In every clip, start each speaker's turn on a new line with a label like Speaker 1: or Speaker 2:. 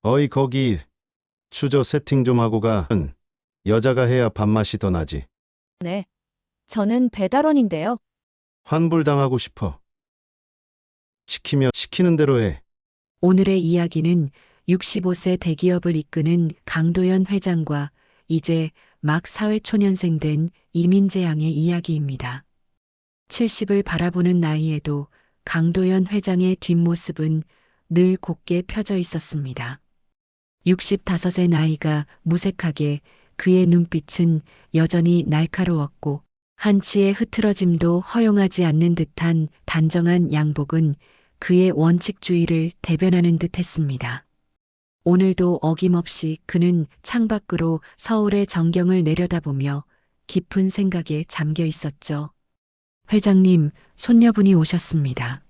Speaker 1: 어이, 거기 추저 세팅 좀 하고 가. 여자가 해야 밥맛이 더 나지.
Speaker 2: 네. 저는 배달원인데요.
Speaker 1: 환불당하고 싶어. 시키면 시키는 대로 해.
Speaker 3: 오늘의 이야기는 65세 대기업을 이끄는 강도연 회장과 이제 막 사회초년생 된 이민재 양의 이야기입니다. 70을 바라보는 나이에도 강도연 회장의 뒷모습은 늘 곱게 펴져 있었습니다. 65의 나이가 무색하게 그의 눈빛은 여전히 날카로웠고 한치의 흐트러짐도 허용하지 않는 듯한 단정한 양복은 그의 원칙주의를 대변하는 듯 했습니다. 오늘도 어김없이 그는 창밖으로 서울의 전경을 내려다보며 깊은 생각에 잠겨 있었죠. 회장님, 손녀분이 오셨습니다.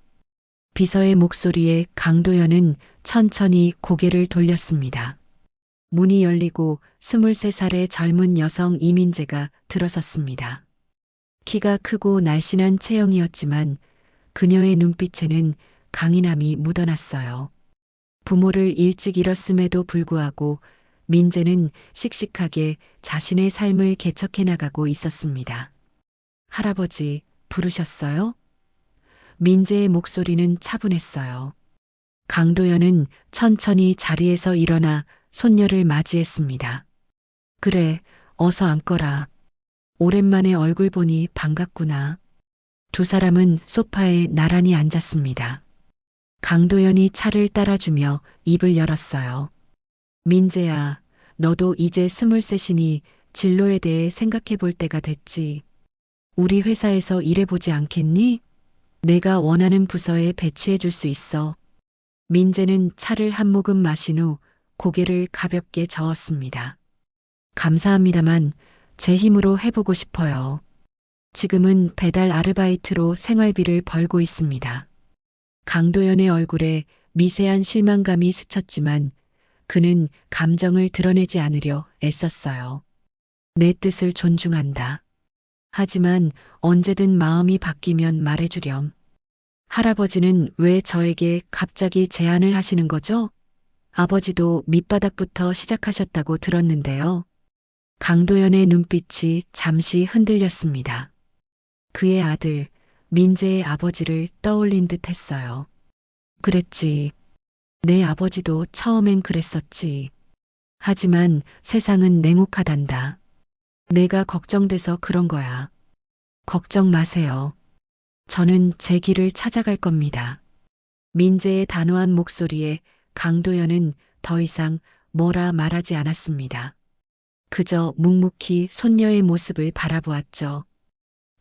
Speaker 3: 비서의 목소리에 강도연은 천천히 고개를 돌렸습니다. 문이 열리고 23살의 젊은 여성 이민재가 들어섰습니다. 키가 크고 날씬한 체형이었지만 그녀의 눈빛에는 강인함이 묻어났어요. 부모를 일찍 잃었음에도 불구하고 민재는 씩씩하게 자신의 삶을 개척해 나가고 있었습니다. 할아버지, 부르셨어요? 민재의 목소리는 차분했어요. 강도연은 천천히 자리에서 일어나 손녀를 맞이했습니다. 그래, 어서 앉거라. 오랜만에 얼굴 보니 반갑구나. 두 사람은 소파에 나란히 앉았습니다. 강도연이 차를 따라주며 입을 열었어요. 민재야, 너도 이제 23이니 진로에 대해 생각해 볼 때가 됐지. 우리 회사에서 일해보지 않겠니? 내가 원하는 부서에 배치해 줄 수 있어. 민재는 차를 한 모금 마신 후 고개를 가볍게 저었습니다. 감사합니다만 제 힘으로 해보고 싶어요. 지금은 배달 아르바이트로 생활비를 벌고 있습니다. 강도연의 얼굴에 미세한 실망감이 스쳤지만 그는 감정을 드러내지 않으려 애썼어요. 내 뜻을 존중한다. 하지만 언제든 마음이 바뀌면 말해주렴. 할아버지는 왜 저에게 갑자기 제안을 하시는 거죠? 아버지도 밑바닥부터 시작하셨다고 들었는데요. 강도연의 눈빛이 잠시 흔들렸습니다. 그의 아들, 민재의 아버지를 떠올린 듯 했어요. 그랬지. 내 아버지도 처음엔 그랬었지. 하지만 세상은 냉혹하단다. 내가 걱정돼서 그런 거야. 걱정 마세요. 저는 제 길을 찾아갈 겁니다. 민재의 단호한 목소리에 강도연은 더 이상 뭐라 말하지 않았습니다. 그저 묵묵히 손녀의 모습을 바라보았죠.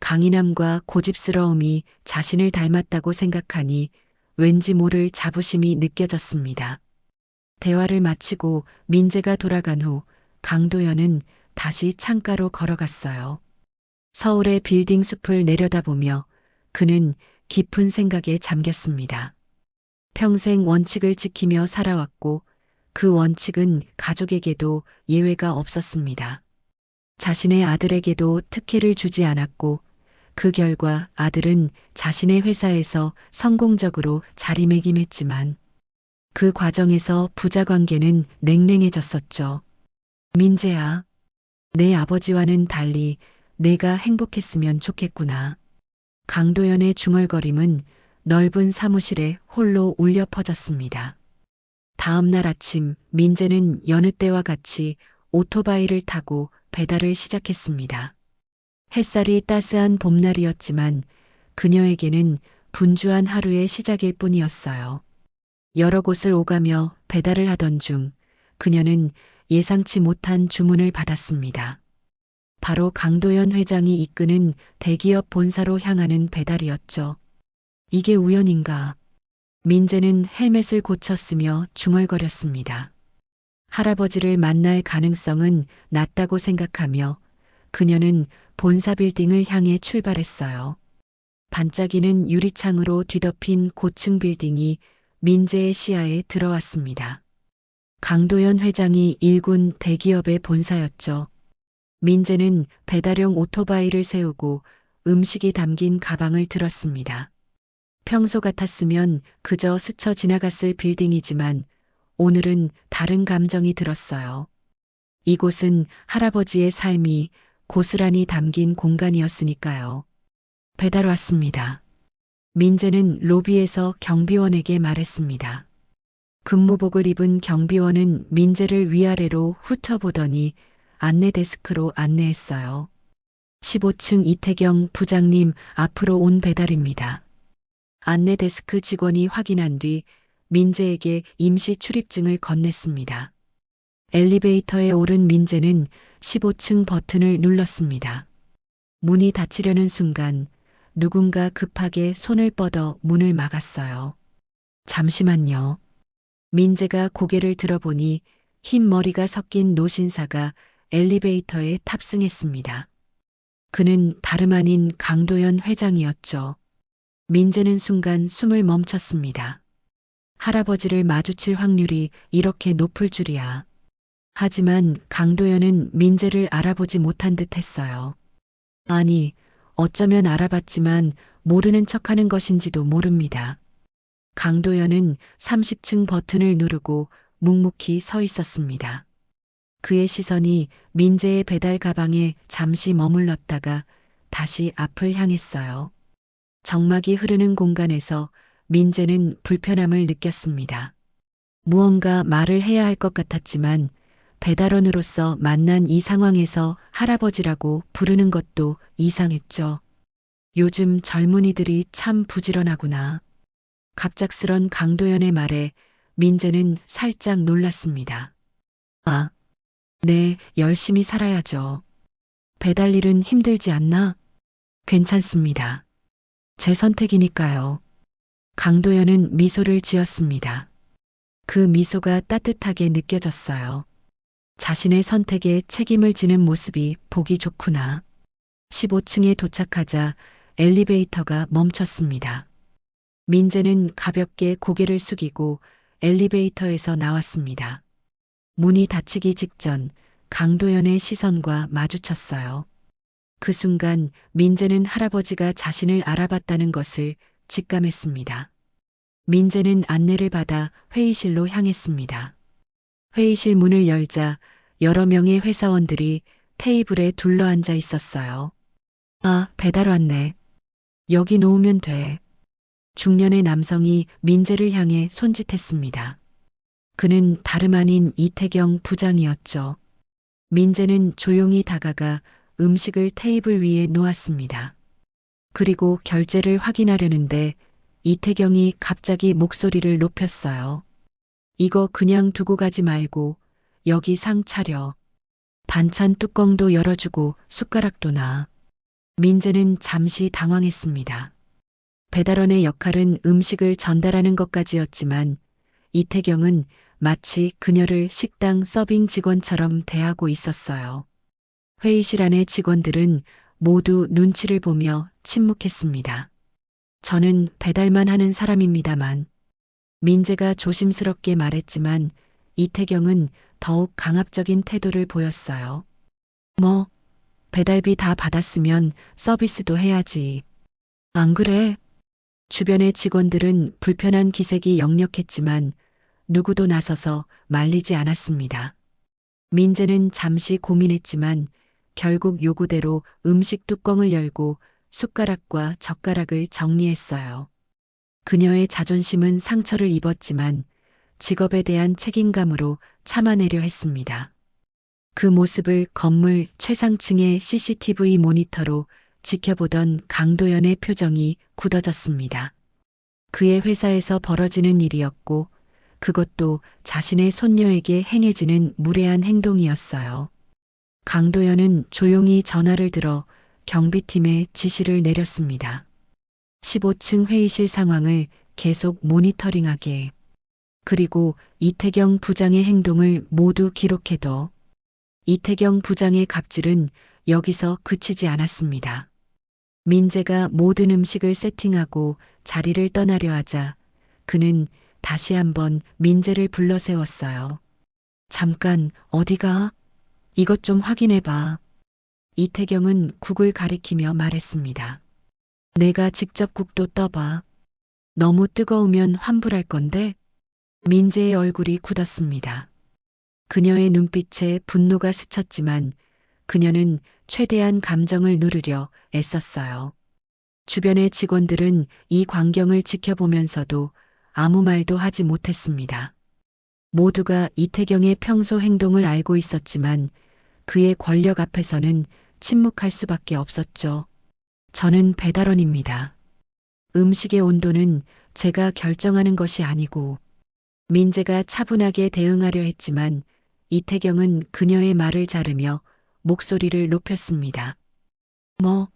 Speaker 3: 강인함과 고집스러움이 자신을 닮았다고 생각하니 왠지 모를 자부심이 느껴졌습니다. 대화를 마치고 민재가 돌아간 후 강도연은 다시 창가로 걸어갔어요. 서울의 빌딩 숲을 내려다보며 그는 깊은 생각에 잠겼습니다. 평생 원칙을 지키며 살아왔고 그 원칙은 가족에게도 예외가 없었습니다. 자신의 아들에게도 특혜를 주지 않았고 그 결과 아들은 자신의 회사에서 성공적으로 자리매김했지만 그 과정에서 부자 관계는 냉랭해졌었죠. 민재야, 내 아버지와는 달리 내가 행복했으면 좋겠구나. 강도연의 중얼거림은 넓은 사무실에 홀로 울려 퍼졌습니다. 다음 날 아침 민재는 여느 때와 같이 오토바이를 타고 배달을 시작했습니다. 햇살이 따스한 봄날이었지만 그녀에게는 분주한 하루의 시작일 뿐이었어요. 여러 곳을 오가며 배달을 하던 중 그녀는 예상치 못한 주문을 받았습니다. 바로 강도연 회장이 이끄는 대기업 본사로 향하는 배달이었죠. 이게 우연인가? 민재는 헬멧을 고쳤으며 중얼거렸습니다. 할아버지를 만날 가능성은 낮다고 생각하며 그녀는 본사 빌딩을 향해 출발했어요. 반짝이는 유리창으로 뒤덮인 고층 빌딩이 민재의 시야에 들어왔습니다. 강도연 회장이 일군 대기업의 본사였죠. 민재는 배달용 오토바이를 세우고 음식이 담긴 가방을 들었습니다. 평소 같았으면 그저 스쳐 지나갔을 빌딩이지만 오늘은 다른 감정이 들었어요. 이곳은 할아버지의 삶이 고스란히 담긴 공간이었으니까요. 배달 왔습니다. 민재는 로비에서 경비원에게 말했습니다. 근무복을 입은 경비원은 민재를 위아래로 훑어보더니 안내 데스크로 안내했어요. 15층 이태경 부장님 앞으로 온 배달입니다. 안내 데스크 직원이 확인한 뒤 민재에게 임시 출입증을 건넸습니다. 엘리베이터에 오른 민재는 15층 버튼을 눌렀습니다. 문이 닫히려는 순간 누군가 급하게 손을 뻗어 문을 막았어요. 잠시만요. 민재가 고개를 들어보니 흰 머리가 섞인 노신사가 엘리베이터에 탑승했습니다. 그는 다름 아닌 강도연 회장이었죠. 민재는 순간 숨을 멈췄습니다. 할아버지를 마주칠 확률이 이렇게 높을 줄이야. 하지만 강도연은 민재를 알아보지 못한 듯 했어요. 아니, 어쩌면 알아봤지만 모르는 척하는 것인지도 모릅니다. 강도연은 30층 버튼을 누르고 묵묵히 서 있었습니다. 그의 시선이 민재의 배달 가방에 잠시 머물렀다가 다시 앞을 향했어요. 정막이 흐르는 공간에서 민재는 불편함을 느꼈습니다. 무언가 말을 해야 할 것 같았지만 배달원으로서 만난 이 상황에서 할아버지라고 부르는 것도 이상했죠. 요즘 젊은이들이 참 부지런하구나. 갑작스런 강도연의 말에 민재는 살짝 놀랐습니다. 아, 네, 열심히 살아야죠. 배달 일은 힘들지 않나? 괜찮습니다. 제 선택이니까요. 강도연은 미소를 지었습니다. 그 미소가 따뜻하게 느껴졌어요. 자신의 선택에 책임을 지는 모습이 보기 좋구나. 15층에 도착하자 엘리베이터가 멈췄습니다. 민재는 가볍게 고개를 숙이고 엘리베이터에서 나왔습니다. 문이 닫히기 직전 강도연의 시선과 마주쳤어요. 그 순간 민재는 할아버지가 자신을 알아봤다는 것을 직감했습니다. 민재는 안내를 받아 회의실로 향했습니다. 회의실 문을 열자 여러 명의 회사원들이 테이블에 둘러앉아 있었어요. 아, 배달 왔네. 여기 놓으면 돼. 중년의 남성이 민재를 향해 손짓했습니다. 그는 다름 아닌 이태경 부장이었죠. 민재는 조용히 다가가 음식을 테이블 위에 놓았습니다. 그리고 결제를 확인하려는데 이태경이 갑자기 목소리를 높였어요. 이거 그냥 두고 가지 말고 여기 상 차려. 반찬 뚜껑도 열어주고 숟가락도 놔. 민재는 잠시 당황했습니다. 배달원의 역할은 음식을 전달하는 것까지였지만 이태경은 마치 그녀를 식당 서빙 직원처럼 대하고 있었어요. 회의실 안의 직원들은 모두 눈치를 보며 침묵했습니다. 저는 배달만 하는 사람입니다만. 민재가 조심스럽게 말했지만 이태경은 더욱 강압적인 태도를 보였어요. 뭐, 배달비 다 받았으면 서비스도 해야지. 안 그래? 주변의 직원들은 불편한 기색이 역력했지만 누구도 나서서 말리지 않았습니다. 민재는 잠시 고민했지만 결국 요구대로 음식 뚜껑을 열고 숟가락과 젓가락을 정리했어요. 그녀의 자존심은 상처를 입었지만 직업에 대한 책임감으로 참아내려 했습니다. 그 모습을 건물 최상층의 CCTV 모니터로 지켜보던 강도연의 표정이 굳어졌습니다. 그의 회사에서 벌어지는 일이었고 그것도 자신의 손녀에게 행해지는 무례한 행동이었어요. 강도연은 조용히 전화를 들어 경비팀에 지시를 내렸습니다. 15층 회의실 상황을 계속 모니터링하게. 그리고 이태경 부장의 행동을 모두 기록해둬. 이태경 부장의 갑질은 여기서 그치지 않았습니다. 민재가 모든 음식을 세팅하고 자리를 떠나려 하자 그는 다시 한번 민재를 불러 세웠어요. 잠깐, 어디가? 이것 좀 확인해봐. 이태경은 국을 가리키며 말했습니다. 내가 직접 국도 떠봐. 너무 뜨거우면 환불할 건데? 민재의 얼굴이 굳었습니다. 그녀의 눈빛에 분노가 스쳤지만 그녀는 최대한 감정을 누르려 애썼어요. 주변의 직원들은 이 광경을 지켜보면서도 아무 말도 하지 못했습니다. 모두가 이태경의 평소 행동을 알고 있었지만 그의 권력 앞에서는 침묵할 수밖에 없었죠. 저는 배달원입니다. 음식의 온도는 제가 결정하는 것이 아니고 민재가 차분하게 대응하려 했지만 이태경은 그녀의 말을 자르며 목소리를 높였습니다. 뭐,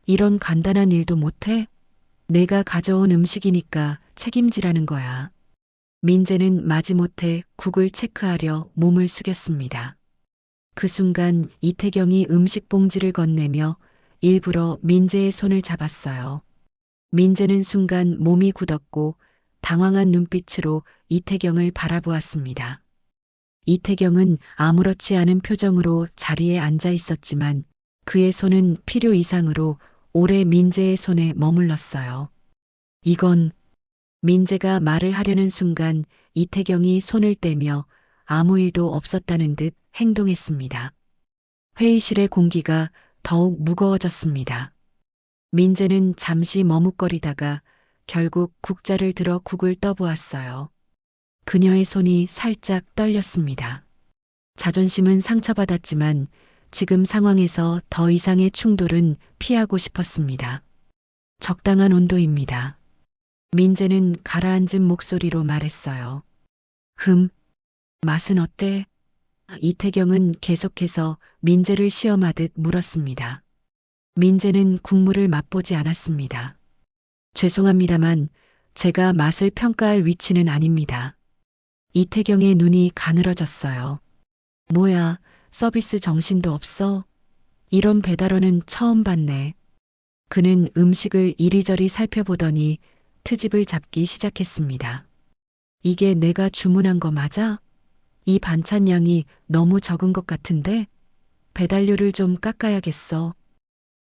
Speaker 3: 이런 간단한 일도 못해? 내가 가져온 음식이니까 책임지라는 거야. 민재는 마지못해 국을 체크하려 몸을 숙였습니다. 그 순간 이태경이 음식 봉지를 건네며 일부러 민재의 손을 잡았어요. 민재는 순간 몸이 굳었고 당황한 눈빛으로 이태경을 바라보았습니다. 이태경은 아무렇지 않은 표정으로 자리에 앉아 있었지만 그의 손은 필요 이상으로 오래 민재의 손에 머물렀어요. 이건 민재가 말을 하려는 순간 이태경이 손을 떼며 아무 일도 없었다는 듯 행동했습니다. 회의실의 공기가 더욱 무거워졌습니다. 민재는 잠시 머뭇거리다가 결국 국자를 들어 국을 떠보았어요. 그녀의 손이 살짝 떨렸습니다. 자존심은 상처받았지만 지금 상황에서 더 이상의 충돌은 피하고 싶었습니다. 적당한 온도입니다. 민재는 가라앉은 목소리로 말했어요. 맛은 어때? 이태경은 계속해서 민재를 시험하듯 물었습니다. 민재는 국물을 맛보지 않았습니다. 죄송합니다만 제가 맛을 평가할 위치는 아닙니다. 이태경의 눈이 가늘어졌어요. 뭐야, 서비스 정신도 없어? 이런 배달원은 처음 봤네. 그는 음식을 이리저리 살펴보더니 트집을 잡기 시작했습니다. 이게 내가 주문한 거 맞아? 이 반찬 양이 너무 적은 것 같은데? 배달료를 좀 깎아야겠어.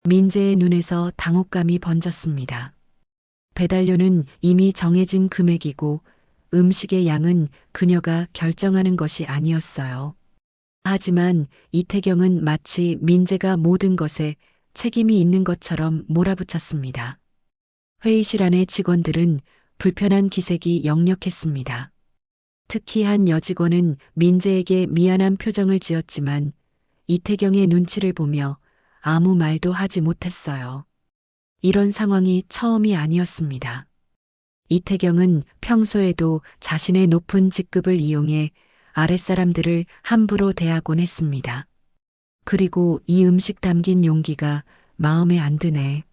Speaker 3: 민재의 눈에서 당혹감이 번졌습니다. 배달료는 이미 정해진 금액이고 음식의 양은 그녀가 결정하는 것이 아니었어요. 하지만 이태경은 마치 민재가 모든 것에 책임이 있는 것처럼 몰아붙였습니다. 회의실 안의 직원들은 불편한 기색이 역력했습니다. 특히 한 여직원은 민재에게 미안한 표정을 지었지만 이태경의 눈치를 보며 아무 말도 하지 못했어요. 이런 상황이 처음이 아니었습니다. 이태경은 평소에도 자신의 높은 직급을 이용해 아랫사람들을 함부로 대하곤 했습니다. 그리고 이 음식 담긴 용기가 마음에 안 드네.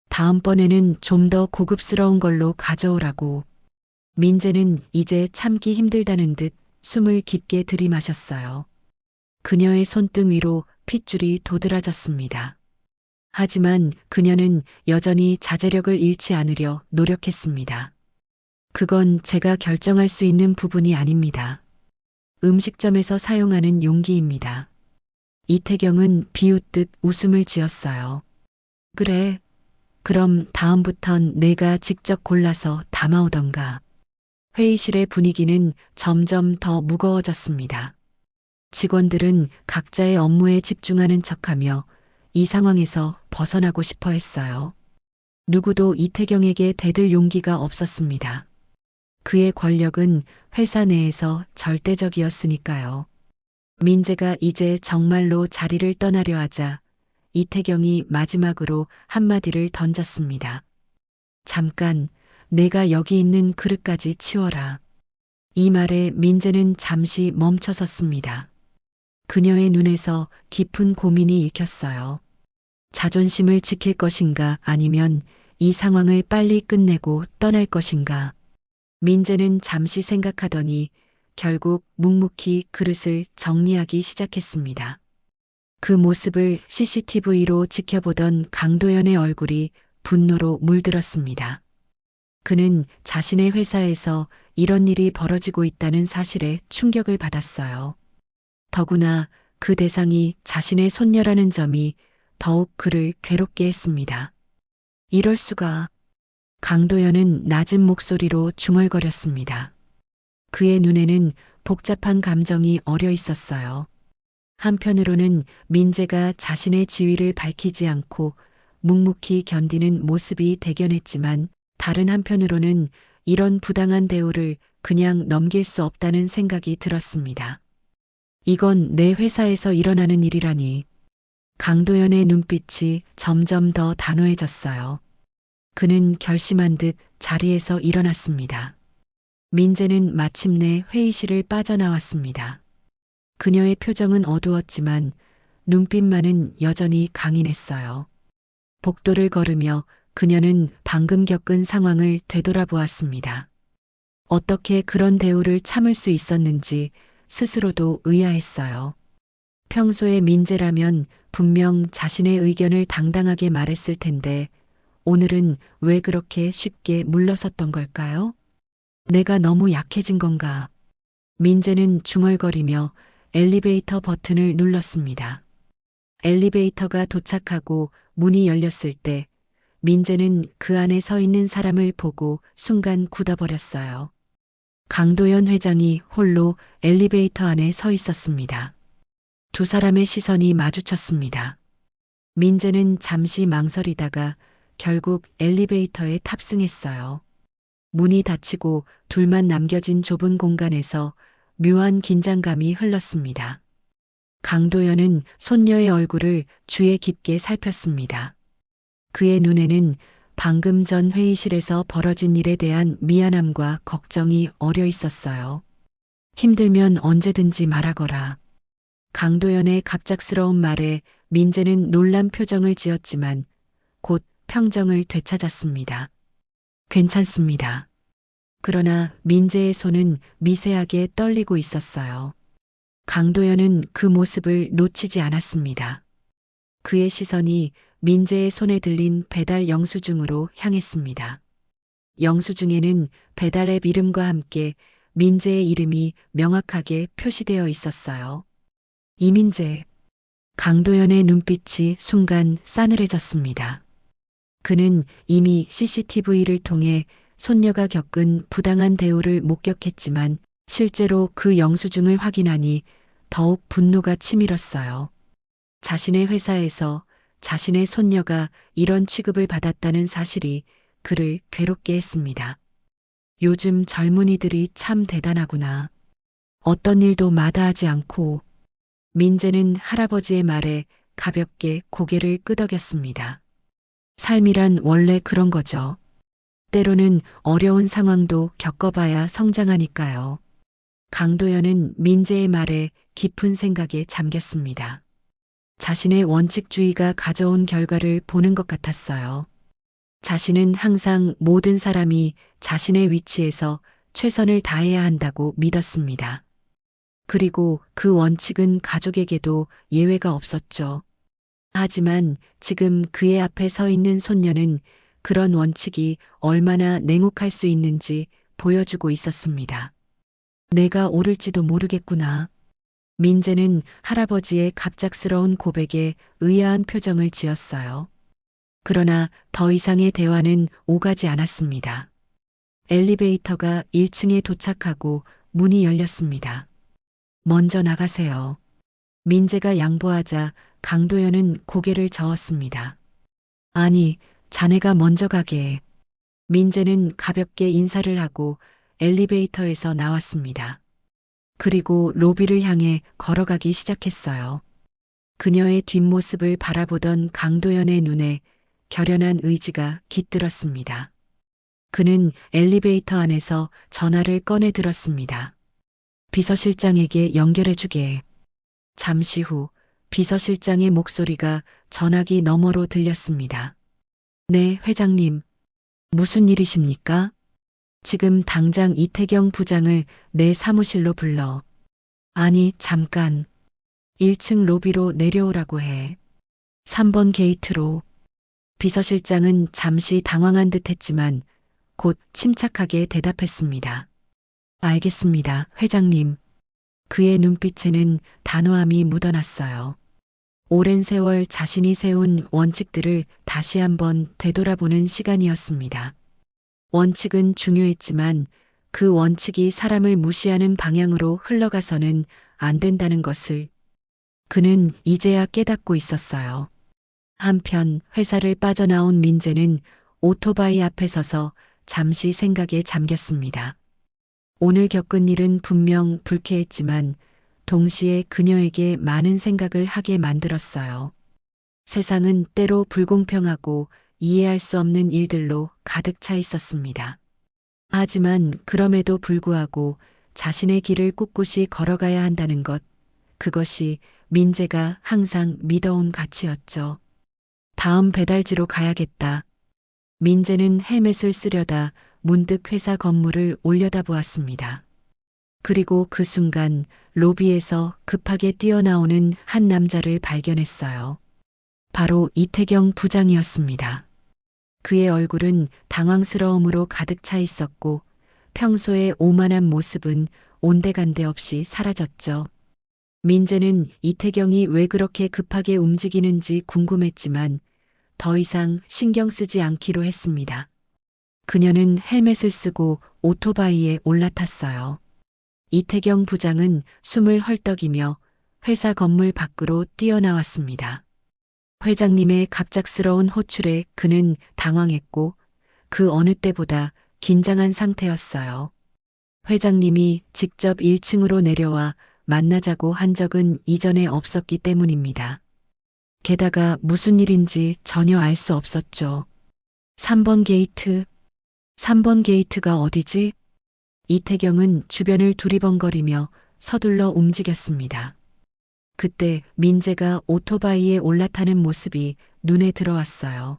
Speaker 3: 다음번에는 좀 더 고급스러운 걸로 가져오라고. 민재는 이제 참기 힘들다는 듯 숨을 깊게 들이마셨어요. 그녀의 손등 위로 핏줄이 도드라졌습니다. 하지만 그녀는 여전히 자제력을 잃지 않으려 노력했습니다. 그건 제가 결정할 수 있는 부분이 아닙니다. 음식점에서 사용하는 용기입니다. 이태경은 비웃듯 웃음을 지었어요. 그래. 그럼 다음부턴 내가 직접 골라서 담아오던가. 회의실의 분위기는 점점 더 무거워졌습니다. 직원들은 각자의 업무에 집중하는 척하며 이 상황에서 벗어나고 싶어 했어요. 누구도 이태경에게 대들 용기가 없었습니다. 그의 권력은 회사 내에서 절대적이었으니까요. 민재가 이제 정말로 자리를 떠나려 하자 이태경이 마지막으로 한마디를 던졌습니다. 잠깐, 내가 여기 있는 그릇까지 치워라. 이 말에 민재는 잠시 멈춰섰습니다. 그녀의 눈에서 깊은 고민이 읽혔어요. 자존심을 지킬 것인가 아니면 이 상황을 빨리 끝내고 떠날 것인가. 민재는 잠시 생각하더니 결국 묵묵히 그릇을 정리하기 시작했습니다. 그 모습을 CCTV로 지켜보던 강도연의 얼굴이 분노로 물들었습니다. 그는 자신의 회사에서 이런 일이 벌어지고 있다는 사실에 충격을 받았어요. 더구나 그 대상이 자신의 손녀라는 점이 더욱 그를 괴롭게 했습니다. 이럴 수가. 강도연은 낮은 목소리로 중얼거렸습니다. 그의 눈에는 복잡한 감정이 어려 있었어요. 한편으로는 민재가 자신의 지위를 밝히지 않고 묵묵히 견디는 모습이 대견했지만 다른 한편으로는 이런 부당한 대우를 그냥 넘길 수 없다는 생각이 들었습니다. 이건 내 회사에서 일어나는 일이라니. 강도연의 눈빛이 점점 더 단호해졌어요. 그는 결심한 듯 자리에서 일어났습니다. 민재는 마침내 회의실을 빠져나왔습니다. 그녀의 표정은 어두웠지만 눈빛만은 여전히 강인했어요. 복도를 걸으며 그녀는 방금 겪은 상황을 되돌아보았습니다. 어떻게 그런 대우를 참을 수 있었는지 스스로도 의아했어요. 평소에 민재라면 분명 자신의 의견을 당당하게 말했을 텐데 오늘은 왜 그렇게 쉽게 물러섰던 걸까요? 내가 너무 약해진 건가? 민재는 중얼거리며 엘리베이터 버튼을 눌렀습니다. 엘리베이터가 도착하고 문이 열렸을 때 민재는 그 안에 서 있는 사람을 보고 순간 굳어버렸어요. 강도연 회장이 홀로 엘리베이터 안에 서 있었습니다. 두 사람의 시선이 마주쳤습니다. 민재는 잠시 망설이다가 결국 엘리베이터에 탑승했어요. 문이 닫히고 둘만 남겨진 좁은 공간에서 묘한 긴장감이 흘렀습니다. 강도연은 손녀의 얼굴을 주의 깊게 살폈습니다. 그의 눈에는 방금 전 회의실에서 벌어진 일에 대한 미안함과 걱정이 어려 있었어요. 힘들면 언제든지 말하거라. 강도연의 갑작스러운 말에 민재는 놀란 표정을 지었지만 곧 평정을 되찾았습니다. 괜찮습니다. 그러나 민재의 손은 미세하게 떨리고 있었어요. 강도연은 그 모습을 놓치지 않았습니다. 그의 시선이 민재의 손에 들린 배달 영수증으로 향했습니다. 영수증에는 배달 앱 이름과 함께 민재의 이름이 명확하게 표시되어 있었어요. 이민재. 강도연의 눈빛이 순간 싸늘해졌습니다. 그는 이미 CCTV를 통해 손녀가 겪은 부당한 대우를 목격했지만 실제로 그 영수증을 확인하니 더욱 분노가 치밀었어요. 자신의 회사에서 자신의 손녀가 이런 취급을 받았다는 사실이 그를 괴롭게 했습니다. 요즘 젊은이들이 참 대단하구나. 어떤 일도 마다하지 않고. 민재는 할아버지의 말에 가볍게 고개를 끄덕였습니다. 삶이란 원래 그런 거죠. 때로는 어려운 상황도 겪어봐야 성장하니까요. 강도연은 민재의 말에 깊은 생각에 잠겼습니다. 자신의 원칙주의가 가져온 결과를 보는 것 같았어요. 자신은 항상 모든 사람이 자신의 위치에서 최선을 다해야 한다고 믿었습니다. 그리고 그 원칙은 가족에게도 예외가 없었죠. 하지만 지금 그의 앞에 서 있는 손녀는 그런 원칙이 얼마나 냉혹할 수 있는지 보여주고 있었습니다. 내가 옳을지도 모르겠구나. 민재는 할아버지의 갑작스러운 고백에 의아한 표정을 지었어요. 그러나 더 이상의 대화는 오가지 않았습니다. 엘리베이터가 1층에 도착하고 문이 열렸습니다. 먼저 나가세요. 민재가 양보하자 강도연은 고개를 저었습니다. 아니, 자네가 먼저 가게. 민재는 가볍게 인사를 하고 엘리베이터에서 나왔습니다. 그리고 로비를 향해 걸어가기 시작했어요. 그녀의 뒷모습을 바라보던 강도연의 눈에 결연한 의지가 깃들었습니다. 그는 엘리베이터 안에서 전화를 꺼내 들었습니다. 비서실장에게 연결해주게. 잠시 후 비서실장의 목소리가 전화기 너머로 들렸습니다. 네, 회장님. 무슨 일이십니까? 지금 당장 이태경 부장을 내 사무실로 불러. 아니, 잠깐. 1층 로비로 내려오라고 해. 3번 게이트로. 비서실장은 잠시 당황한 듯 했지만 곧 침착하게 대답했습니다. 알겠습니다, 회장님. 그의 눈빛에는 단호함이 묻어났어요. 오랜 세월 자신이 세운 원칙들을 다시 한번 되돌아보는 시간이었습니다. 원칙은 중요했지만 그 원칙이 사람을 무시하는 방향으로 흘러가서는 안 된다는 것을 그는 이제야 깨닫고 있었어요. 한편 회사를 빠져나온 민재는 오토바이 앞에 서서 잠시 생각에 잠겼습니다. 오늘 겪은 일은 분명 불쾌했지만 동시에 그녀에게 많은 생각을 하게 만들었어요. 세상은 때로 불공평하고 이해할 수 없는 일들로 가득 차 있었습니다. 하지만 그럼에도 불구하고 자신의 길을 꿋꿋이 걸어가야 한다는 것, 그것이 민재가 항상 믿어온 가치였죠. 다음 배달지로 가야겠다. 민재는 헬멧을 쓰려다 문득 회사 건물을 올려다보았습니다. 그리고 그 순간 로비에서 급하게 뛰어나오는 한 남자를 발견했어요. 바로 이태경 부장이었습니다. 그의 얼굴은 당황스러움으로 가득 차 있었고 평소의 오만한 모습은 온데간데 없이 사라졌죠. 민재는 이태경이 왜 그렇게 급하게 움직이는지 궁금했지만 더 이상 신경 쓰지 않기로 했습니다. 그녀는 헬멧을 쓰고 오토바이에 올라탔어요. 이태경 부장은 숨을 헐떡이며 회사 건물 밖으로 뛰어나왔습니다. 회장님의 갑작스러운 호출에 그는 당황했고 그 어느 때보다 긴장한 상태였어요. 회장님이 직접 1층으로 내려와 만나자고 한 적은 이전에 없었기 때문입니다. 게다가 무슨 일인지 전혀 알 수 없었죠. 3번 게이트. 3번 게이트가 어디지? 이태경은 주변을 두리번거리며 서둘러 움직였습니다. 그때 민재가 오토바이에 올라타는 모습이 눈에 들어왔어요.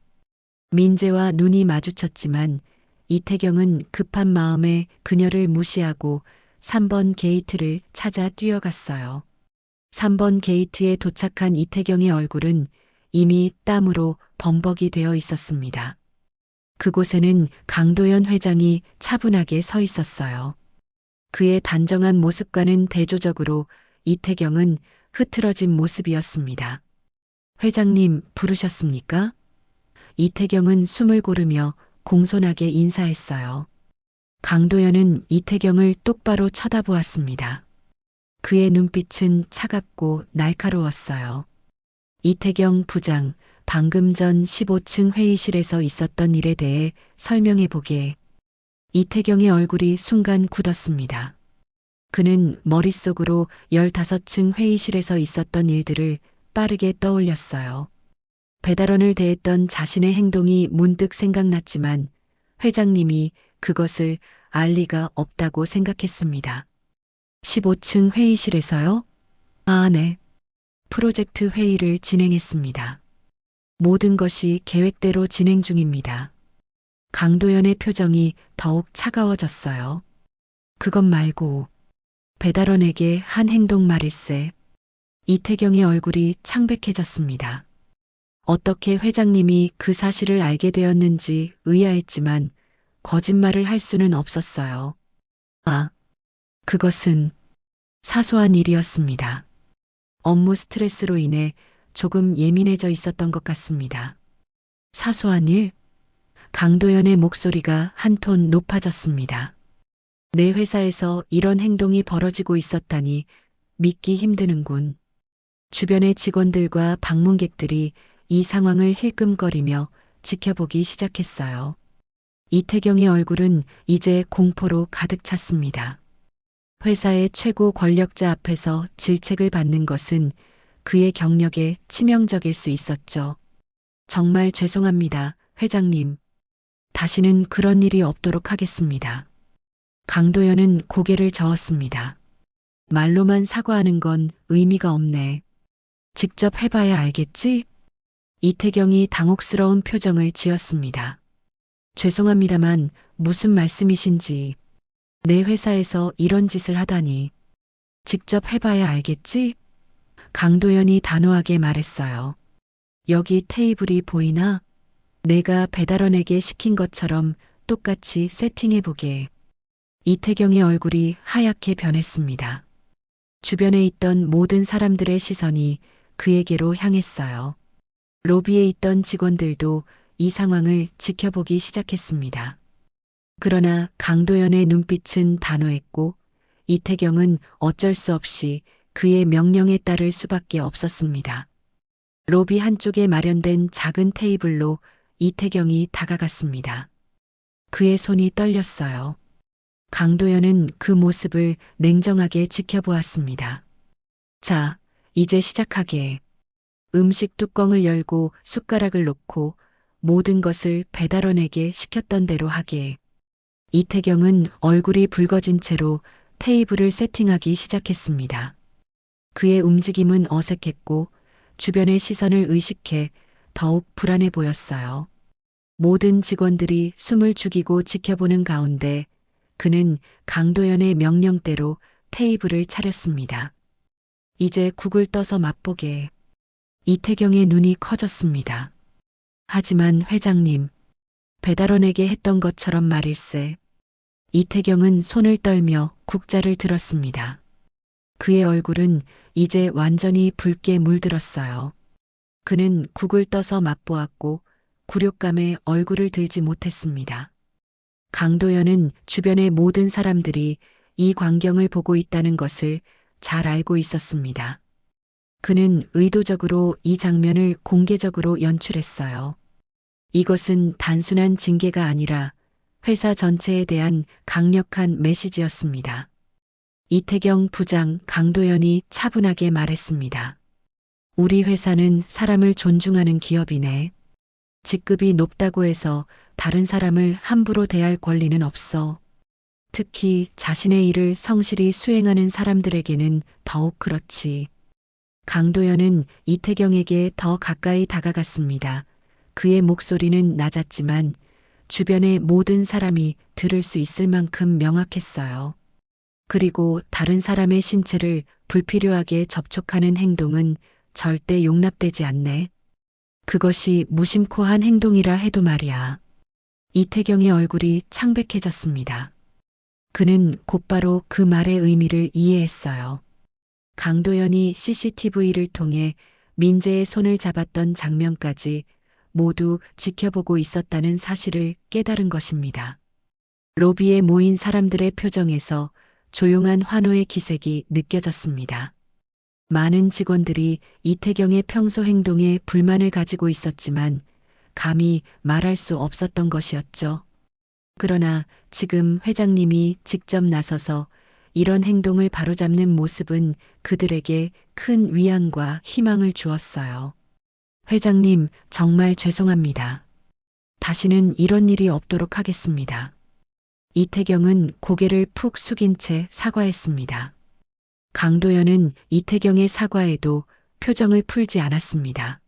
Speaker 3: 민재와 눈이 마주쳤지만 이태경은 급한 마음에 그녀를 무시하고 3번 게이트를 찾아 뛰어갔어요. 3번 게이트에 도착한 이태경의 얼굴은 이미 땀으로 범벅이 되어 있었습니다. 그곳에는 강도연 회장이 차분하게 서 있었어요. 그의 단정한 모습과는 대조적으로 이태경은 흐트러진 모습이었습니다. 회장님 부르셨습니까? 이태경은 숨을 고르며 공손하게 인사했어요. 강도연은 이태경을 똑바로 쳐다보았습니다. 그의 눈빛은 차갑고 날카로웠어요. 이태경 부장, 방금 전 15층 회의실에서 있었던 일에 대해 설명해 보게. 이태경의 얼굴이 순간 굳었습니다. 그는 머릿속으로 15층 회의실에서 있었던 일들을 빠르게 떠올렸어요. 배달원을 대했던 자신의 행동이 문득 생각났지만 회장님이 그것을 알 리가 없다고 생각했습니다. 15층 회의실에서요? 아, 네. 프로젝트 회의를 진행했습니다. 모든 것이 계획대로 진행 중입니다. 강도연의 표정이 더욱 차가워졌어요. 그것 말고 배달원에게 한 행동 말일세. 이태경의 얼굴이 창백해졌습니다. 어떻게 회장님이 그 사실을 알게 되었는지 의아했지만 거짓말을 할 수는 없었어요. 아, 그것은 사소한 일이었습니다. 업무 스트레스로 인해 조금 예민해져 있었던 것 같습니다. 사소한 일? 강도연의 목소리가 한 톤 높아졌습니다. 내 회사에서 이런 행동이 벌어지고 있었다니 믿기 힘드는군. 주변의 직원들과 방문객들이 이 상황을 힐끔거리며 지켜보기 시작했어요. 이태경의 얼굴은 이제 공포로 가득 찼습니다. 회사의 최고 권력자 앞에서 질책을 받는 것은 그의 경력에 치명적일 수 있었죠. 정말 죄송합니다, 회장님. 다시는 그런 일이 없도록 하겠습니다. 강도연은 고개를 저었습니다. 말로만 사과하는 건 의미가 없네. 직접 해봐야 알겠지? 이태경이 당혹스러운 표정을 지었습니다. 죄송합니다만 무슨 말씀이신지. 내 회사에서 이런 짓을 하다니. 직접 해봐야 알겠지? 강도연이 단호하게 말했어요. 여기 테이블이 보이나? 내가 배달원에게 시킨 것처럼 똑같이 세팅해보게. 이태경의 얼굴이 하얗게 변했습니다. 주변에 있던 모든 사람들의 시선이 그에게로 향했어요. 로비에 있던 직원들도 이 상황을 지켜보기 시작했습니다. 그러나 강도연의 눈빛은 단호했고 이태경은 어쩔 수 없이 그의 명령에 따를 수밖에 없었습니다. 로비 한쪽에 마련된 작은 테이블로 이태경이 다가갔습니다. 그의 손이 떨렸어요. 강도연은 그 모습을 냉정하게 지켜보았습니다. 자, 이제 시작하게. 음식 뚜껑을 열고 숟가락을 놓고 모든 것을 배달원에게 시켰던 대로 하게. 이태경은 얼굴이 붉어진 채로 테이블을 세팅하기 시작했습니다. 그의 움직임은 어색했고 주변의 시선을 의식해 더욱 불안해 보였어요. 모든 직원들이 숨을 죽이고 지켜보는 가운데 그는 강도연의 명령대로 테이블을 차렸습니다. 이제 국을 떠서 맛보게. 이태경의 눈이 커졌습니다. 하지만 회장님, 배달원에게 했던 것처럼 말일세. 이태경은 손을 떨며 국자를 들었습니다. 그의 얼굴은 이제 완전히 붉게 물들었어요. 그는 국을 떠서 맛보았고 굴욕감에 얼굴을 들지 못했습니다. 강도연은 주변의 모든 사람들이 이 광경을 보고 있다는 것을 잘 알고 있었습니다. 그는 의도적으로 이 장면을 공개적으로 연출했어요. 이것은 단순한 징계가 아니라 회사 전체에 대한 강력한 메시지였습니다. 이태경 부장 강도연이 차분하게 말했습니다. 우리 회사는 사람을 존중하는 기업이네. 직급이 높다고 해서 다른 사람을 함부로 대할 권리는 없어. 특히 자신의 일을 성실히 수행하는 사람들에게는 더욱 그렇지. 강도연은 이태경에게 더 가까이 다가갔습니다. 그의 목소리는 낮았지만 주변의 모든 사람이 들을 수 있을 만큼 명확했어요. 그리고 다른 사람의 신체를 불필요하게 접촉하는 행동은 절대 용납되지 않네. 그것이 무심코 한 행동이라 해도 말이야. 이태경의 얼굴이 창백해졌습니다. 그는 곧바로 그 말의 의미를 이해했어요. 강도연이 CCTV를 통해 민재의 손을 잡았던 장면까지 모두 지켜보고 있었다는 사실을 깨달은 것입니다. 로비에 모인 사람들의 표정에서 조용한 환호의 기색이 느껴졌습니다. 많은 직원들이 이태경의 평소 행동에 불만을 가지고 있었지만 감히 말할 수 없었던 것이었죠. 그러나 지금 회장님이 직접 나서서 이런 행동을 바로잡는 모습은 그들에게 큰 위안과 희망을 주었어요. 회장님, 정말 죄송합니다. 다시는 이런 일이 없도록 하겠습니다. 이태경은 고개를 푹 숙인 채 사과했습니다. 강도연은 이태경의 사과에도 표정을 풀지 않았습니다.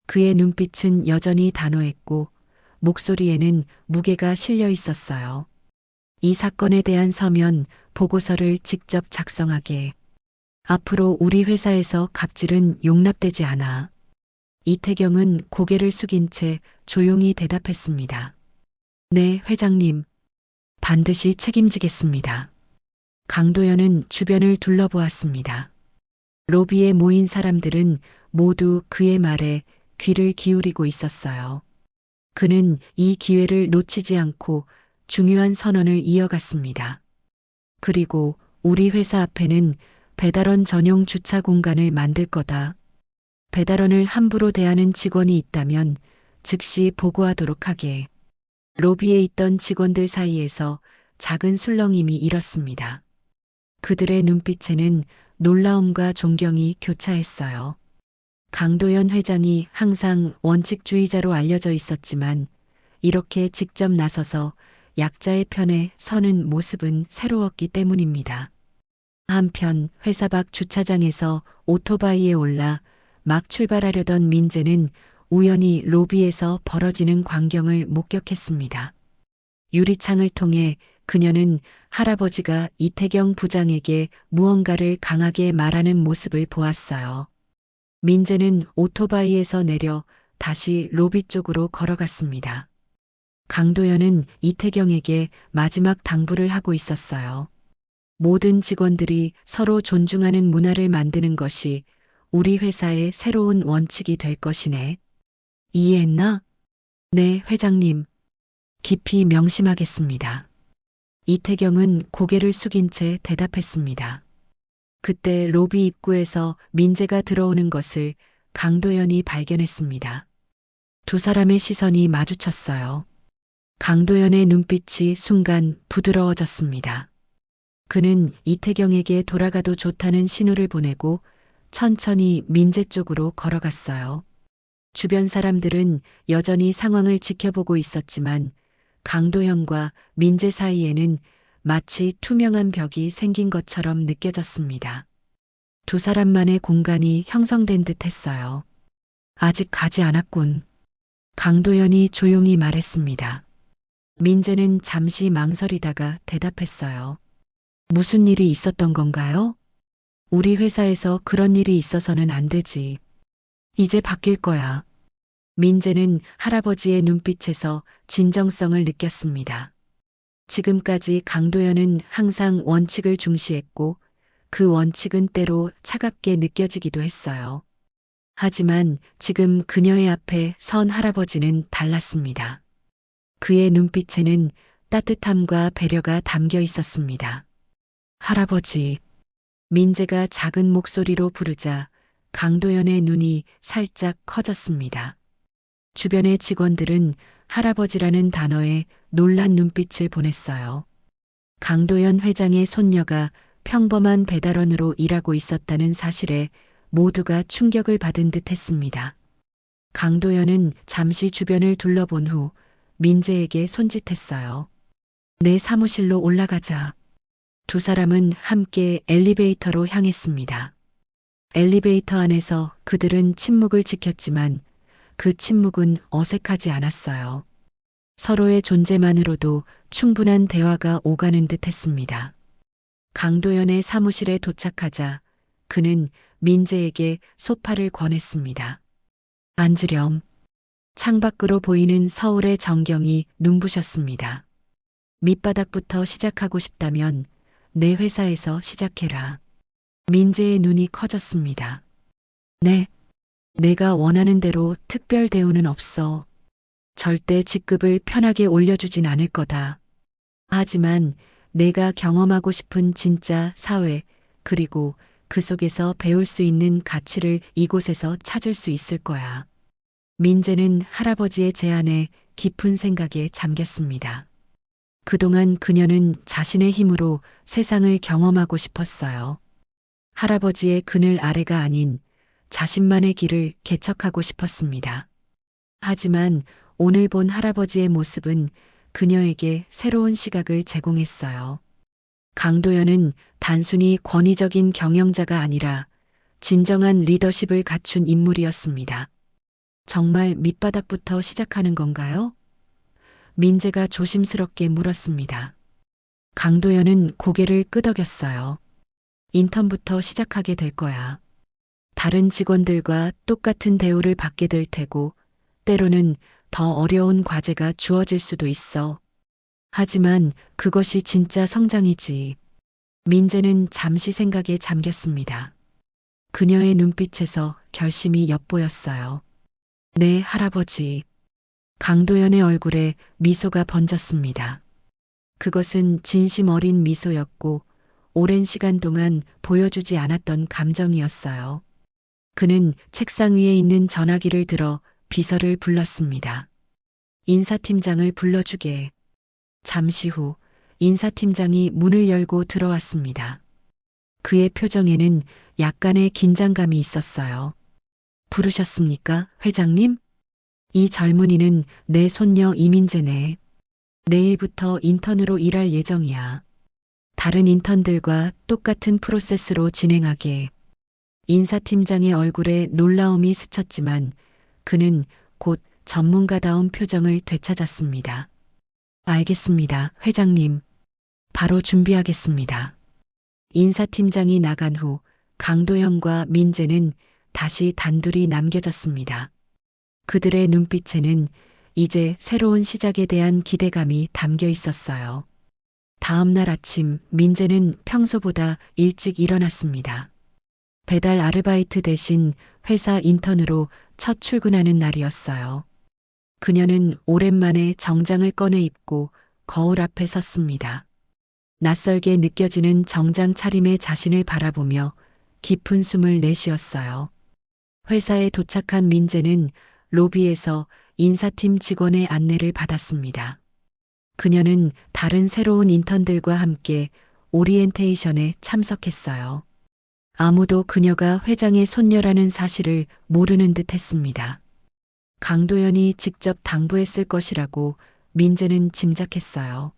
Speaker 3: 그의 눈빛은 여전히 단호했고 목소리에는 무게가 실려 있었어요. 이 사건에 대한 서면 보고서를 직접 작성하게. 앞으로 우리 회사에서 갑질은 용납되지 않아. 이태경은 고개를 숙인 채 조용히 대답했습니다. 네, 회장님. 반드시 책임지겠습니다. 강도연은 주변을 둘러보았습니다. 로비에 모인 사람들은 모두 그의 말에 귀를 기울이고 있었어요. 그는 이 기회를 놓치지 않고 중요한 선언을 이어갔습니다. 그리고 우리 회사 앞에는 배달원 전용 주차 공간을 만들 거다. 배달원을 함부로 대하는 직원이 있다면 즉시 보고하도록 하게. 로비에 있던 직원들 사이에서 작은 술렁임이 일었습니다. 그들의 눈빛에는 놀라움과 존경이 교차했어요. 강도연 회장이 항상 원칙주의자로 알려져 있었지만 이렇게 직접 나서서 약자의 편에 서는 모습은 새로웠기 때문입니다. 한편 회사 밖 주차장에서 오토바이에 올라 막 출발하려던 민재는 우연히 로비에서 벌어지는 광경을 목격했습니다. 유리창을 통해 그녀는 할아버지가 이태경 부장에게 무언가를 강하게 말하는 모습을 보았어요. 민재는 오토바이에서 내려 다시 로비 쪽으로 걸어갔습니다. 강도연은 이태경에게 마지막 당부를 하고 있었어요. 모든 직원들이 서로 존중하는 문화를 만드는 것이 우리 회사의 새로운 원칙이 될 것이네. 이해했나? 네, 회장님. 깊이 명심하겠습니다. 이태경은 고개를 숙인 채 대답했습니다. 그때 로비 입구에서 민재가 들어오는 것을 강도연이 발견했습니다. 두 사람의 시선이 마주쳤어요. 강도연의 눈빛이 순간 부드러워졌습니다. 그는 이태경에게 돌아가도 좋다는 신호를 보내고 천천히 민재 쪽으로 걸어갔어요. 주변 사람들은 여전히 상황을 지켜보고 있었지만 강도현과 민재 사이에는 마치 투명한 벽이 생긴 것처럼 느껴졌습니다. 두 사람만의 공간이 형성된 듯 했어요. 아직 가지 않았군. 강도현이 조용히 말했습니다. 민재는 잠시 망설이다가 대답했어요. 무슨 일이 있었던 건가요? 우리 회사에서 그런 일이 있어서는 안 되지. 이제 바뀔 거야. 민재는 할아버지의 눈빛에서 진정성을 느꼈습니다. 지금까지 강도현은 항상 원칙을 중시했고 그 원칙은 때로 차갑게 느껴지기도 했어요. 하지만 지금 그녀의 앞에 선 할아버지는 달랐습니다. 그의 눈빛에는 따뜻함과 배려가 담겨 있었습니다. 할아버지. 민재가 작은 목소리로 부르자 강도연의 눈이 살짝 커졌습니다. 주변의 직원들은 할아버지라는 단어에 놀란 눈빛을 보냈어요. 강도연 회장의 손녀가 평범한 배달원으로 일하고 있었다는 사실에 모두가 충격을 받은 듯 했습니다. 강도연은 잠시 주변을 둘러본 후 민재에게 손짓했어요. 내 사무실로 올라가자. 두 사람은 함께 엘리베이터로 향했습니다. 엘리베이터 안에서 그들은 침묵을 지켰지만 그 침묵은 어색하지 않았어요. 서로의 존재만으로도 충분한 대화가 오가는 듯 했습니다. 강도연의 사무실에 도착하자 그는 민재에게 소파를 권했습니다. 앉으렴. 창밖으로 보이는 서울의 전경이 눈부셨습니다. 밑바닥부터 시작하고 싶다면 내 회사에서 시작해라. 민재의 눈이 커졌습니다. 네. 내가 원하는 대로 특별 대우는 없어. 절대 직급을 편하게 올려주진 않을 거다. 하지만 내가 경험하고 싶은 진짜 사회, 그리고 그 속에서 배울 수 있는 가치를 이곳에서 찾을 수 있을 거야. 민재는 할아버지의 제안에 깊은 생각에 잠겼습니다. 그동안 그녀는 자신의 힘으로 세상을 경험하고 싶었어요. 할아버지의 그늘 아래가 아닌 자신만의 길을 개척하고 싶었습니다. 하지만 오늘 본 할아버지의 모습은 그녀에게 새로운 시각을 제공했어요. 강도연은 단순히 권위적인 경영자가 아니라 진정한 리더십을 갖춘 인물이었습니다. 정말 밑바닥부터 시작하는 건가요? 민재가 조심스럽게 물었습니다. 강도연은 고개를 끄덕였어요. 인턴부터 시작하게 될 거야. 다른 직원들과 똑같은 대우를 받게 될 테고, 때로는 더 어려운 과제가 주어질 수도 있어. 하지만 그것이 진짜 성장이지. 민재는 잠시 생각에 잠겼습니다. 그녀의 눈빛에서 결심이 엿보였어요. 네, 할아버지. 강도연의 얼굴에 미소가 번졌습니다. 그것은 진심 어린 미소였고 오랜 시간 동안 보여주지 않았던 감정이었어요. 그는 책상 위에 있는 전화기를 들어 비서를 불렀습니다. 인사팀장을 불러주게. 잠시 후 인사팀장이 문을 열고 들어왔습니다. 그의 표정에는 약간의 긴장감이 있었어요. 부르셨습니까, 회장님? 이 젊은이는 내 손녀 이민재네. 내일부터 인턴으로 일할 예정이야. 다른 인턴들과 똑같은 프로세스로 진행하게. 인사팀장의 얼굴에 놀라움이 스쳤지만 그는 곧 전문가다운 표정을 되찾았습니다. 알겠습니다, 회장님. 바로 준비하겠습니다. 인사팀장이 나간 후 강도현과 민재는 다시 단둘이 남겨졌습니다. 그들의 눈빛에는 이제 새로운 시작에 대한 기대감이 담겨 있었어요. 다음 날 아침 민재는 평소보다 일찍 일어났습니다. 배달 아르바이트 대신 회사 인턴으로 첫 출근하는 날이었어요. 그녀는 오랜만에 정장을 꺼내 입고 거울 앞에 섰습니다. 낯설게 느껴지는 정장 차림의 자신을 바라보며 깊은 숨을 내쉬었어요. 회사에 도착한 민재는 로비에서 인사팀 직원의 안내를 받았습니다. 그녀는 다른 새로운 인턴들과 함께 오리엔테이션에 참석했어요. 아무도 그녀가 회장의 손녀라는 사실을 모르는 듯 했습니다. 강도연이 직접 당부했을 것이라고 민재는 짐작했어요.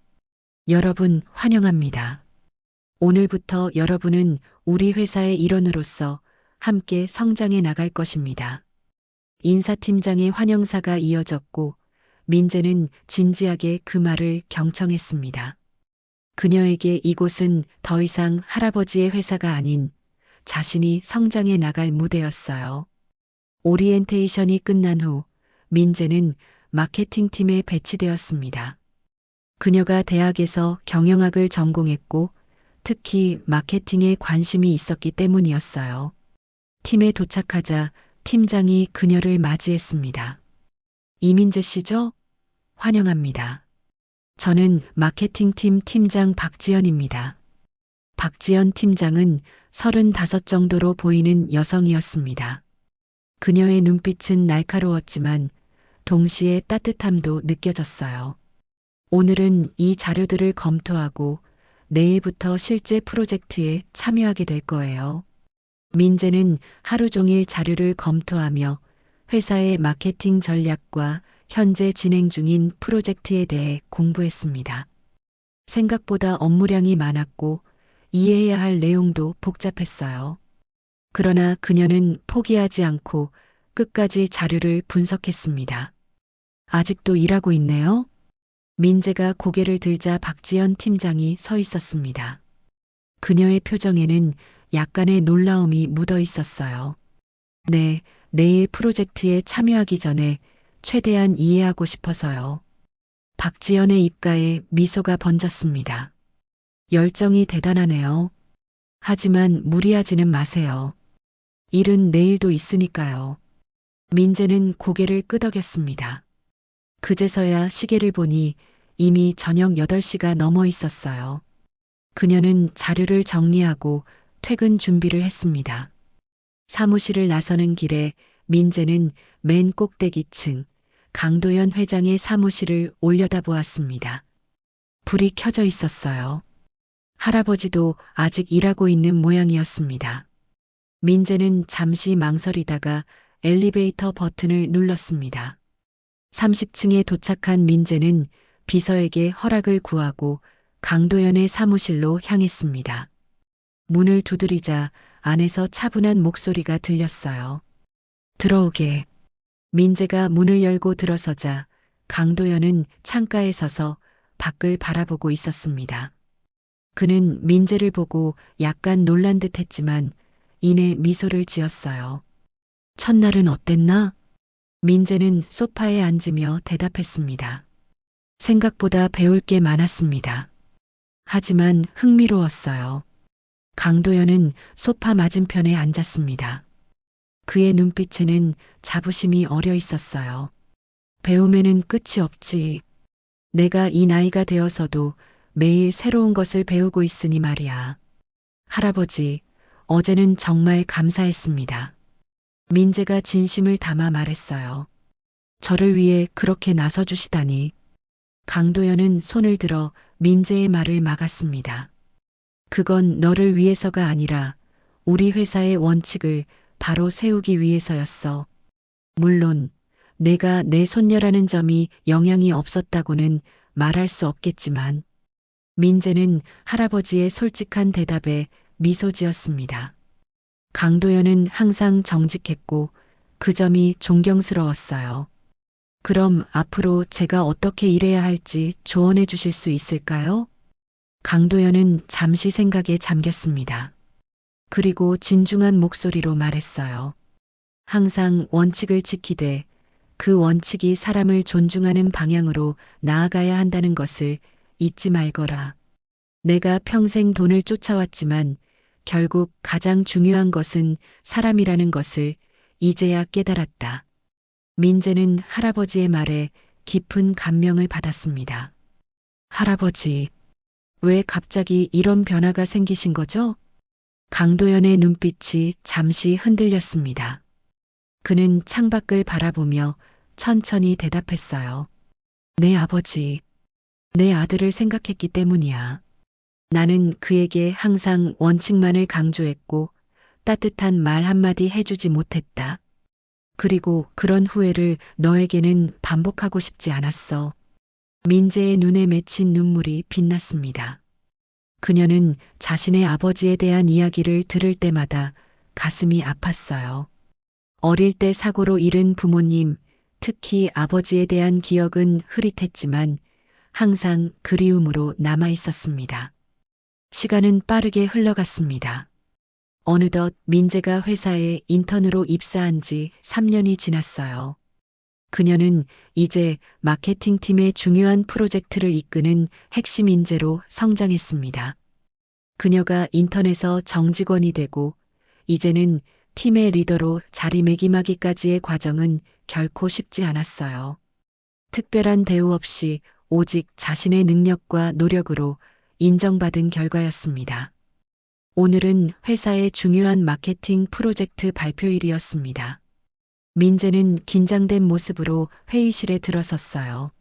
Speaker 3: 여러분 환영합니다. 오늘부터 여러분은 우리 회사의 일원으로서 함께 성장해 나갈 것입니다. 인사팀장의 환영사가 이어졌고 민재는 진지하게 그 말을 경청했습니다. 그녀에게 이곳은 더 이상 할아버지의 회사가 아닌 자신이 성장해 나갈 무대였어요. 오리엔테이션이 끝난 후 민재는 마케팅팀에 배치되었습니다. 그녀가 대학에서 경영학을 전공했고 특히 마케팅에 관심이 있었기 때문이었어요. 팀에 도착하자 팀장이 그녀를 맞이했습니다. 이민재 씨죠? 환영합니다. 저는 마케팅팀 팀장 박지연입니다. 박지연 팀장은 35 정도로 보이는 여성이었습니다. 그녀의 눈빛은 날카로웠지만 동시에 따뜻함도 느껴졌어요. 오늘은 이 자료들을 검토하고 내일부터 실제 프로젝트에 참여하게 될 거예요. 민재는 하루 종일 자료를 검토하며 회사의 마케팅 전략과 현재 진행 중인 프로젝트에 대해 공부했습니다. 생각보다 업무량이 많았고 이해해야 할 내용도 복잡했어요. 그러나 그녀는 포기하지 않고 끝까지 자료를 분석했습니다. 아직도 일하고 있네요? 민재가 고개를 들자 박지연 팀장이 서 있었습니다. 그녀의 표정에는 약간의 놀라움이 묻어 있었어요. 네, 내일 프로젝트에 참여하기 전에 최대한 이해하고 싶어서요. 박지연의 입가에 미소가 번졌습니다. 열정이 대단하네요. 하지만 무리하지는 마세요. 일은 내일도 있으니까요. 민재는 고개를 끄덕였습니다. 그제서야 시계를 보니 이미 저녁 8시가 넘어 있었어요. 그녀는 자료를 정리하고 퇴근 준비를 했습니다. 사무실을 나서는 길에 민재는 맨 꼭대기층 강도연 회장의 사무실을 올려다보았습니다. 불이 켜져 있었어요. 할아버지도 아직 일하고 있는 모양이었습니다. 민재는 잠시 망설이다가 엘리베이터 버튼을 눌렀습니다. 30층에 도착한 민재는 비서에게 허락을 구하고 강도연의 사무실로 향했습니다. 문을 두드리자 안에서 차분한 목소리가 들렸어요. 들어오게. 민재가 문을 열고 들어서자 강도연은 창가에 서서 밖을 바라보고 있었습니다. 그는 민재를 보고 약간 놀란 듯 했지만 이내 미소를 지었어요. 첫날은 어땠나? 민재는 소파에 앉으며 대답했습니다. 생각보다 배울 게 많았습니다. 하지만 흥미로웠어요. 강도연은 소파 맞은편에 앉았습니다. 그의 눈빛에는 자부심이 어려 있었어요. 배움에는 끝이 없지. 내가 이 나이가 되어서도 매일 새로운 것을 배우고 있으니 말이야. 할아버지, 어제는 정말 감사했습니다. 민재가 진심을 담아 말했어요. 저를 위해 그렇게 나서주시다니. 강도연은 손을 들어 민재의 말을 막았습니다. 그건 너를 위해서가 아니라 우리 회사의 원칙을 바로 세우기 위해서였어. 물론 내가 내 손녀라는 점이 영향이 없었다고는 말할 수 없겠지만 민재는 할아버지의 솔직한 대답에 미소 지었습니다. 강도연은 항상 정직했고 그 점이 존경스러웠어요. 그럼 앞으로 제가 어떻게 일해야 할지 조언해 주실 수 있을까요? 강도연은 잠시 생각에 잠겼습니다. 그리고 진중한 목소리로 말했어요. 항상 원칙을 지키되 그 원칙이 사람을 존중하는 방향으로 나아가야 한다는 것을 잊지 말거라. 내가 평생 돈을 쫓아왔지만 결국 가장 중요한 것은 사람이라는 것을 이제야 깨달았다. 민재는 할아버지의 말에 깊은 감명을 받았습니다. 할아버지, 왜 갑자기 이런 변화가 생기신 거죠? 강도연의 눈빛이 잠시 흔들렸습니다. 그는 창밖을 바라보며 천천히 대답했어요. 내 아버지, 내 아들을 생각했기 때문이야. 나는 그에게 항상 원칙만을 강조했고 따뜻한 말 한마디 해주지 못했다. 그리고 그런 후회를 너에게는 반복하고 싶지 않았어. 민재의 눈에 맺힌 눈물이 빛났습니다. 그녀는 자신의 아버지에 대한 이야기를 들을 때마다 가슴이 아팠어요. 어릴 때 사고로 잃은 부모님, 특히 아버지에 대한 기억은 흐릿했지만 항상 그리움으로 남아 있었습니다. 시간은 빠르게 흘러갔습니다. 어느덧 민재가 회사에 인턴으로 입사한 지 3년이 지났어요. 그녀는 이제 마케팅팀의 중요한 프로젝트를 이끄는 핵심 인재로 성장했습니다. 그녀가 인턴에서 정직원이 되고 이제는 팀의 리더로 자리매김하기까지의 과정은 결코 쉽지 않았어요. 특별한 대우 없이 오직 자신의 능력과 노력으로 인정받은 결과였습니다. 오늘은 회사의 중요한 마케팅 프로젝트 발표일이었습니다. 민재는 긴장된 모습으로 회의실에 들어섰어요.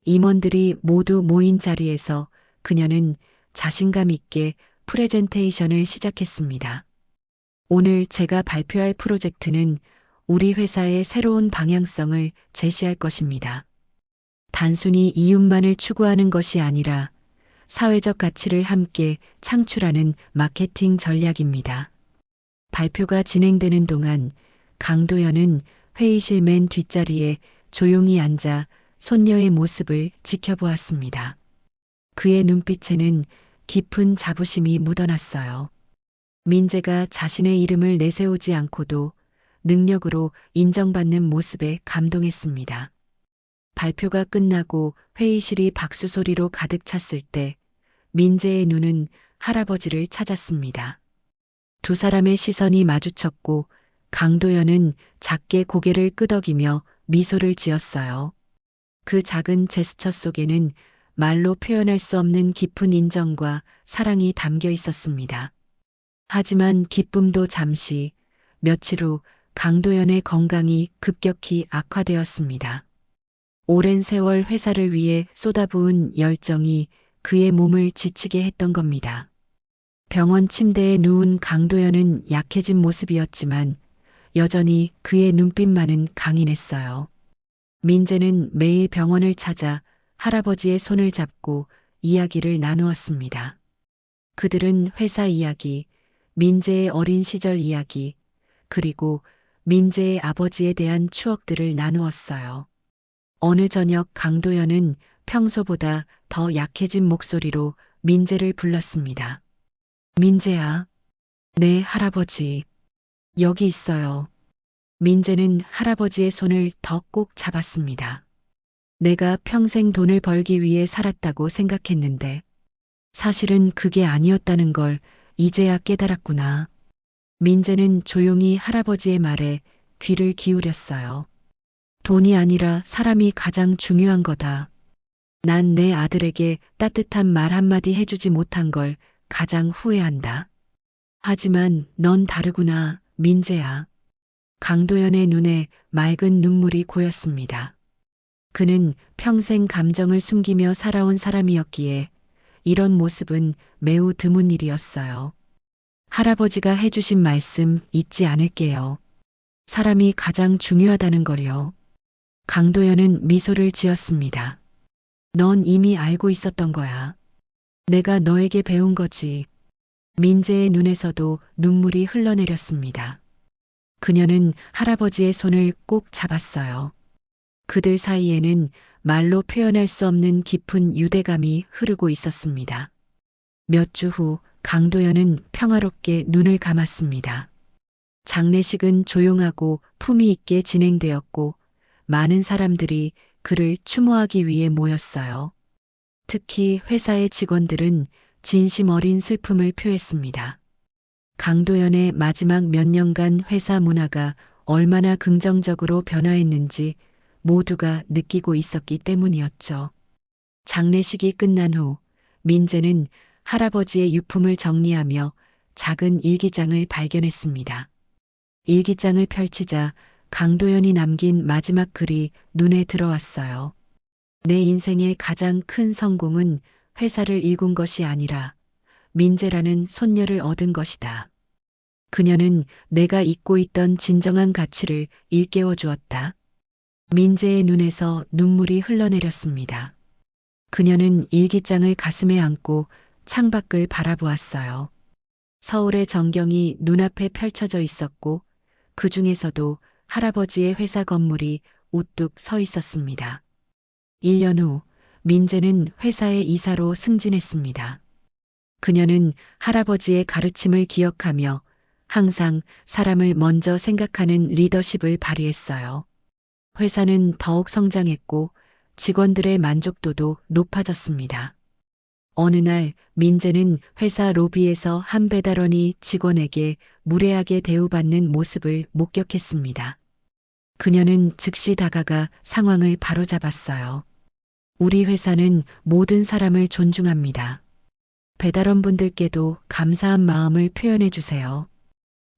Speaker 3: 임원들이 모두 모인 자리에서 그녀는 자신감 있게 프레젠테이션을 시작했습니다. 오늘 제가 발표할 프로젝트는 우리 회사의 새로운 방향성을 제시할 것입니다. 단순히 이윤만을 추구하는 것이 아니라 사회적 가치를 함께 창출하는 마케팅 전략입니다. 발표가 진행되는 동안 강도연은 회의실 맨 뒷자리에 조용히 앉아 손녀의 모습을 지켜보았습니다. 그의 눈빛에는 깊은 자부심이 묻어났어요. 민재가 자신의 이름을 내세우지 않고도 능력으로 인정받는 모습에 감동했습니다. 발표가 끝나고 회의실이 박수 소리로 가득 찼을 때 민재의 눈은 할아버지를 찾았습니다. 두 사람의 시선이 마주쳤고 강도연은 작게 고개를 끄덕이며 미소를 지었어요. 그 작은 제스처 속에는 말로 표현할 수 없는 깊은 인정과 사랑이 담겨 있었습니다. 하지만 기쁨도 잠시, 며칠 후 강도연의 건강이 급격히 악화되었습니다. 오랜 세월 회사를 위해 쏟아부은 열정이 그의 몸을 지치게 했던 겁니다. 병원 침대에 누운 강도연은 약해진 모습이었지만 여전히 그의 눈빛만은 강인했어요. 민재는 매일 병원을 찾아 할아버지의 손을 잡고 이야기를 나누었습니다. 그들은 회사 이야기, 민재의 어린 시절 이야기, 그리고 민재의 아버지에 대한 추억들을 나누었어요. 어느 저녁 강도연은 평소보다 더 약해진 목소리로 민재를 불렀습니다. 민재야, 네 할아버지, 여기 있어요. 민재는 할아버지의 손을 더 꼭 잡았습니다. 내가 평생 돈을 벌기 위해 살았다고 생각했는데 사실은 그게 아니었다는 걸 이제야 깨달았구나. 민재는 조용히 할아버지의 말에 귀를 기울였어요. 돈이 아니라 사람이 가장 중요한 거다. 난 내 아들에게 따뜻한 말 한마디 해주지 못한 걸 가장 후회한다. 하지만 넌 다르구나, 민재야. 강도연의 눈에 맑은 눈물이 고였습니다. 그는 평생 감정을 숨기며 살아온 사람이었기에 이런 모습은 매우 드문 일이었어요. 할아버지가 해주신 말씀 잊지 않을게요. 사람이 가장 중요하다는 걸요. 강도연은 미소를 지었습니다. 넌 이미 알고 있었던 거야. 내가 너에게 배운 거지. 민재의 눈에서도 눈물이 흘러내렸습니다. 그녀는 할아버지의 손을 꼭 잡았어요. 그들 사이에는 말로 표현할 수 없는 깊은 유대감이 흐르고 있었습니다. 몇 주 후 강도연은 평화롭게 눈을 감았습니다. 장례식은 조용하고 품위 있게 진행되었고 많은 사람들이 그를 추모하기 위해 모였어요. 특히 회사의 직원들은 진심 어린 슬픔을 표했습니다. 강도연의 마지막 몇 년간 회사 문화가 얼마나 긍정적으로 변화했는지 모두가 느끼고 있었기 때문이었죠. 장례식이 끝난 후 민재는 할아버지의 유품을 정리하며 작은 일기장을 발견했습니다. 일기장을 펼치자 강도연이 남긴 마지막 글이 눈에 들어왔어요. 내 인생의 가장 큰 성공은 회사를 일군 것이 아니라 민재라는 손녀를 얻은 것이다. 그녀는 내가 잊고 있던 진정한 가치를 일깨워 주었다. 민재의 눈에서 눈물이 흘러내렸습니다. 그녀는 일기장을 가슴에 안고 창밖을 바라보았어요. 서울의 전경이 눈앞에 펼쳐져 있었고 그 중에서도 할아버지의 회사 건물이 우뚝 서 있었습니다. 1년 후 민재는 회사의 이사로 승진했습니다. 그녀는 할아버지의 가르침을 기억하며 항상 사람을 먼저 생각하는 리더십을 발휘했어요. 회사는 더욱 성장했고 직원들의 만족도도 높아졌습니다. 어느 날 민재는 회사 로비에서 한 배달원이 직원에게 무례하게 대우받는 모습을 목격했습니다. 그녀는 즉시 다가가 상황을 바로잡았어요. 우리 회사는 모든 사람을 존중합니다. 배달원분들께도 감사한 마음을 표현해 주세요.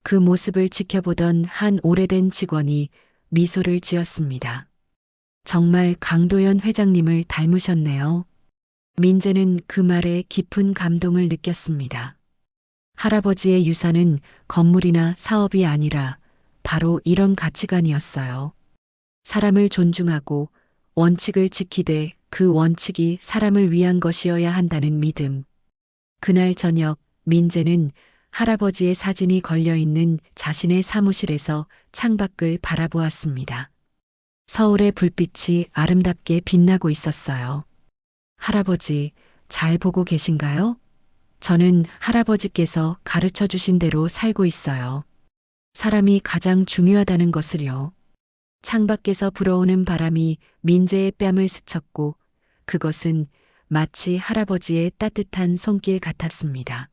Speaker 3: 그 모습을 지켜보던 한 오래된 직원이 미소를 지었습니다. 정말 강도연 회장님을 닮으셨네요. 민재는 그 말에 깊은 감동을 느꼈습니다. 할아버지의 유산은 건물이나 사업이 아니라 바로 이런 가치관이었어요. 사람을 존중하고 원칙을 지키되 그 원칙이 사람을 위한 것이어야 한다는 믿음. 그날 저녁 민재는 할아버지의 사진이 걸려있는 자신의 사무실에서 창밖을 바라보았습니다. 서울의 불빛이 아름답게 빛나고 있었어요. 할아버지, 잘 보고 계신가요? 저는 할아버지께서 가르쳐 주신 대로 살고 있어요. 사람이 가장 중요하다는 것을요. 창밖에서 불어오는 바람이 민재의 뺨을 스쳤고 그것은 마치 할아버지의 따뜻한 손길 같았습니다.